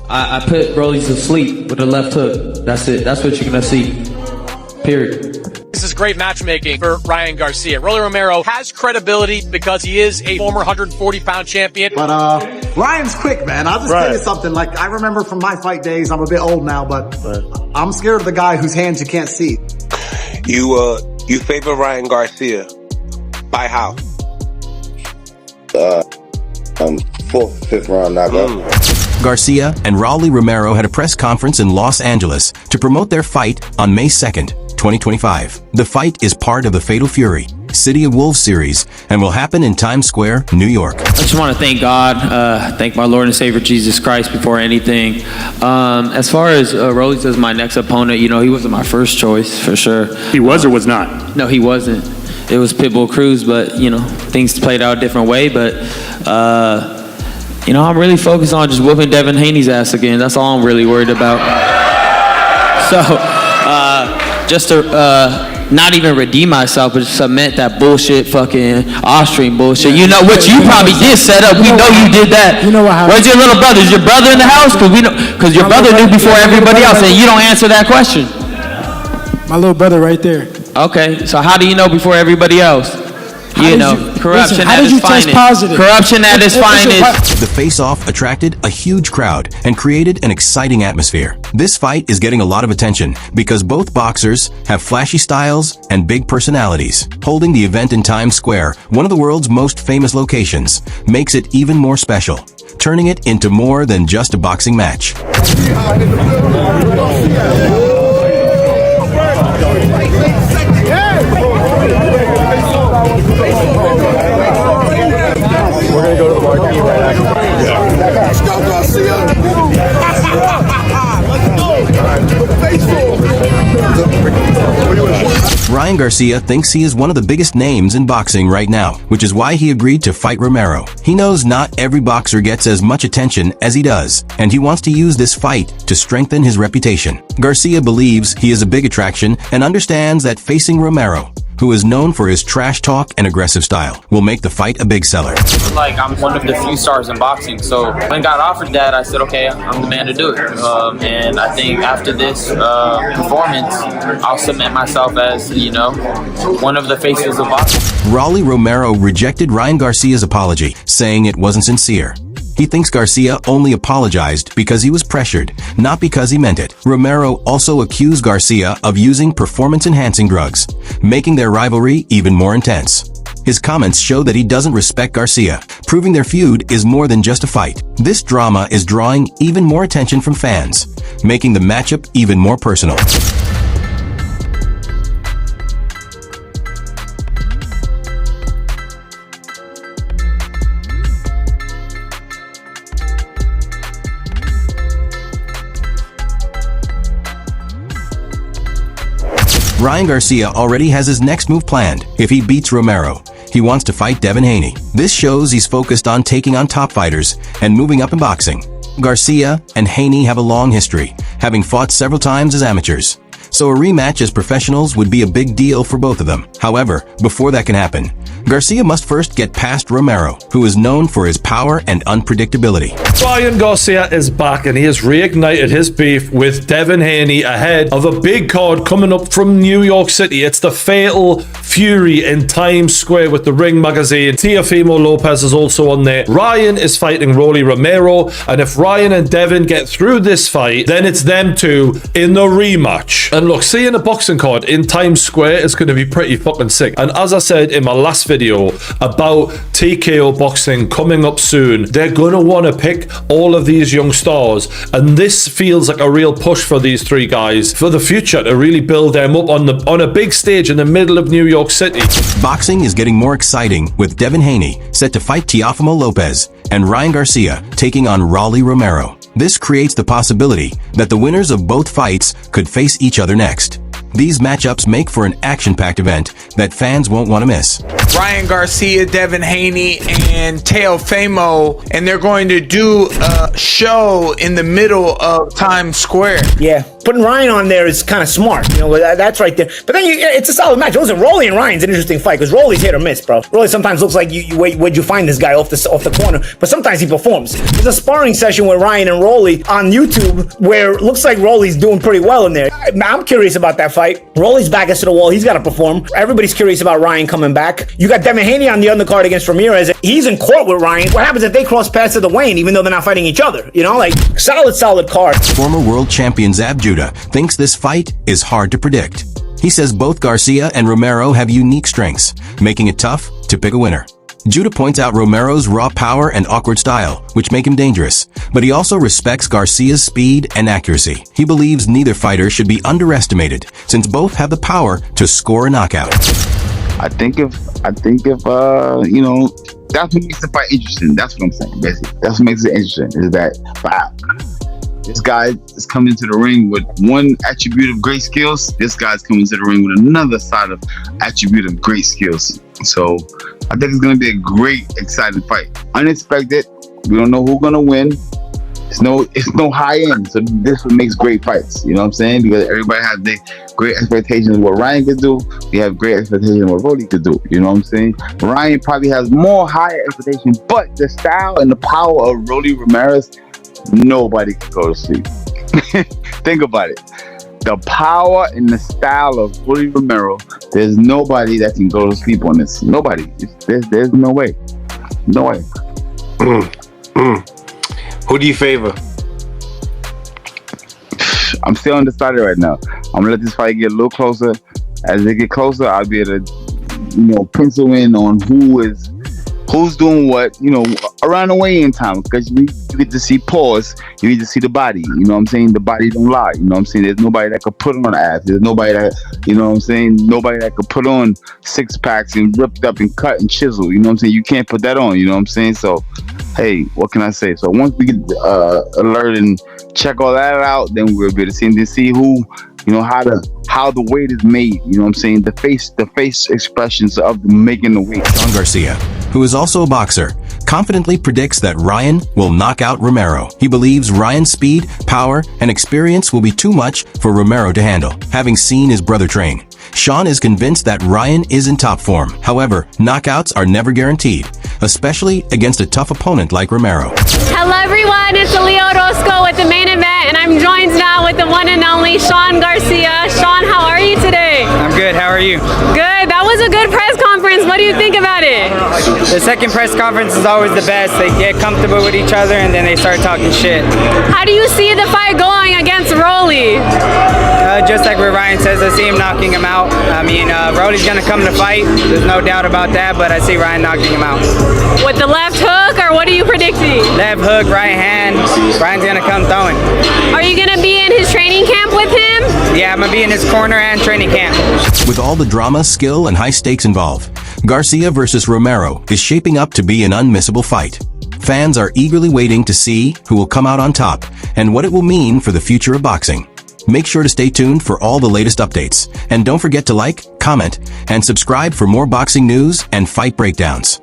I put Rolly to sleep with a left hook. That's it. That's what you're going to see. Period. This is great matchmaking for Ryan Garcia. Rolly Romero has credibility because he is a former 140-pound champion. But Ryan's quick, man. I'll just tell you something. Like, I remember from my fight days, I'm a bit old now, but I'm scared of the guy whose hands you can't see. You favor Ryan Garcia. By how? Fourth, fifth round knockout. Garcia and Rolly Romero had a press conference in Los Angeles to promote their fight on May 2nd, 2025. The fight is part of the Fatal Fury City of Wolves series and will happen in Times Square, New York. I just want to thank God, thank my Lord and Savior Jesus Christ before anything. As far as Rolly as my next opponent, you know, he wasn't my first choice for sure. He was or was not? No, he wasn't. It was Pitbull Cruz, but you know, things played out a different way. But you know, I'm really focused on just whooping Devin Haney's ass again. That's all I'm really worried about. So, just to not even redeem myself, but just submit that bullshit, fucking Austrian bullshit. You know, which you probably did set up. We know you did that. You know what happened? Where's your little brother? Is your brother in the house? Because we know, because your brother knew before everybody else, and you don't answer that question. My little brother right there. Okay, so how do you know before everybody else? You know, corruption at its finest. Corruption at its finest. The face-off attracted a huge crowd and created an exciting atmosphere. This fight is getting a lot of attention because both boxers have flashy styles and big personalities. Holding the event in Times Square, one of the world's most famous locations, makes it even more special, turning it into more than just a boxing match. We're gonna go to the marquee right after. Let's go, Garcia! Let's go! Ryan Garcia thinks he is one of the biggest names in boxing right now, which is why he agreed to fight Romero. He knows not every boxer gets as much attention as he does, and he wants to use this fight to strengthen his reputation. Garcia believes he is a big attraction and understands that facing Romero, who is known for his trash talk and aggressive style, will make the fight a big seller. Like, I'm one of the few stars in boxing, so when I got offered that, I said, okay, I'm the man to do it. And I think after this performance, I'll cement myself as, you know, one of the faces of boxing. Rolly Romero rejected Ryan Garcia's apology, saying it wasn't sincere. He thinks Garcia only apologized because he was pressured, not because he meant it. Romero also accused Garcia of using performance-enhancing drugs, making their rivalry even more intense. His comments show that he doesn't respect Garcia, proving their feud is more than just a fight. This drama is drawing even more attention from fans, making the matchup even more personal. Ryan Garcia already has his next move planned. If he beats Romero, he wants to fight Devin Haney. This shows he's focused on taking on top fighters and moving up in boxing. Garcia and Haney have a long history, having fought several times as amateurs. So a rematch as professionals would be a big deal for both of them. However, before that can happen, Garcia must first get past Romero, who is known for his power and unpredictability. Ryan Garcia is back and he has reignited his beef with Devin Haney ahead of a big card coming up from New York City. It's the Fatal Fury in Times Square with the Ring magazine. Teofimo Lopez is also on there. Ryan is fighting Rolly Romero, and if Ryan and Devin get through this fight, then it's them two in the rematch. And look, seeing a boxing card in Times Square is going to be pretty fucking sick. And as I said in my last video about TKO boxing coming up soon, they're going to want to pick all of these young stars, and this feels like a real push for these three guys for the future to really build them up on a big stage in the middle of New York City. Boxing is getting more exciting with Devin Haney set to fight Teofimo Lopez and Ryan Garcia taking on Rolly Romero. This creates the possibility that the winners of both fights could face each other next. These matchups make for an action-packed event that fans won't want to miss. Ryan Garcia, Devin Haney, and Teofimo, and they're going to do a show in the middle of Times Square. Yeah, putting Ryan on there is kind of smart. You know, that's right there. But then it's a solid match. Listen, Rolly and Ryan's an interesting fight because Rolly's hit or miss, bro. Rolly sometimes looks like where'd you find this guy off the corner, but sometimes he performs. There's a sparring session with Ryan and Rolly on YouTube where it looks like Rolly's doing pretty well in there. I'm curious about that fight. Rolly's back against the wall. He's got to perform. Everybody's curious about Ryan coming back. You got Devin Haney on the undercard against Ramirez. He's in court with Ryan. What happens if they cross paths at the weigh-in, even though they're not fighting each other? You know, like solid card. Former world champion Zab Judah thinks this fight is hard to predict. He says both Garcia and Romero have unique strengths, making it tough to pick a winner. Judah points out Romero's raw power and awkward style, which make him dangerous, but he also respects Garcia's speed and accuracy. He believes neither fighter should be underestimated, since both have the power to score a knockout. I think if you know, that's what makes the fight interesting. That's what I'm saying, basically. That's what makes it interesting, is that, wow, this guy is coming into the ring with one attribute of great skills. This guy's coming to the ring with another side of attribute of great skills. So I think it's going to be a great, exciting fight. Unexpected. We don't know who's going to win. It's no high end. So this is what makes great fights. You know what I'm saying? Because everybody has their great expectations of what Ryan could do. We have great expectations of what Rolly could do. You know what I'm saying? Ryan probably has more higher expectations, but the style and the power of Rolly Ramirez, nobody can go to sleep. Think about it. The power and the style of Rolly Romero, there's nobody that can go to sleep on this. Nobody. There's no way. No way. Who do you favor? I'm still undecided right now. I'm gonna let this fight get a little closer. As they get closer, I'll be able to, pencil in on who's doing what, around the weigh-in time, because you get to see pause, you get to see the body, you know what I'm saying? The body don't lie, you know what I'm saying? There's nobody that could put on abs. There's nobody that, you know what I'm saying? Nobody that could put on six packs and ripped up and cut and chisel, you know what I'm saying? You can't put that on, you know what I'm saying? So, hey, what can I say? So once we get alert and check all that out, then we'll be able to see who, how the weight is made, you know what I'm saying? The face expressions of making the weight. Sean Garcia, who is also a boxer, confidently predicts that Ryan will knock out Romero. He believes Ryan's speed, power, and experience will be too much for Romero to handle, having seen his brother train. Sean is convinced that Ryan is in top form. However, knockouts are never guaranteed, especially against a tough opponent like Romero. Hello everyone, it's Leo Orozco with the main event, and I'm joined now with the one and only Sean Garcia. Sean, how are you today? I'm good, how are you? Good, that was a good press conference. What do you think about it? The second press conference is always the best. They get comfortable with each other and then they start talking shit. How do you see the fight going against Rolly? Just like what Ryan says, I see him knocking him out. I mean, Rolly's going to come to fight. There's no doubt about that, but I see Ryan knocking him out. With the left hook, or what are you predicting? Left hook, right hand. Ryan's going to come throwing. Are you going to be in his training camp with him? Yeah, I'm going to be in his corner and training camp. With all the drama, skill, and high stakes involved, Garcia versus Romero is shaping up to be an unmissable fight. Fans are eagerly waiting to see who will come out on top and what it will mean for the future of boxing. Make sure to stay tuned for all the latest updates, and don't forget to like, comment, and subscribe for more boxing news and fight breakdowns.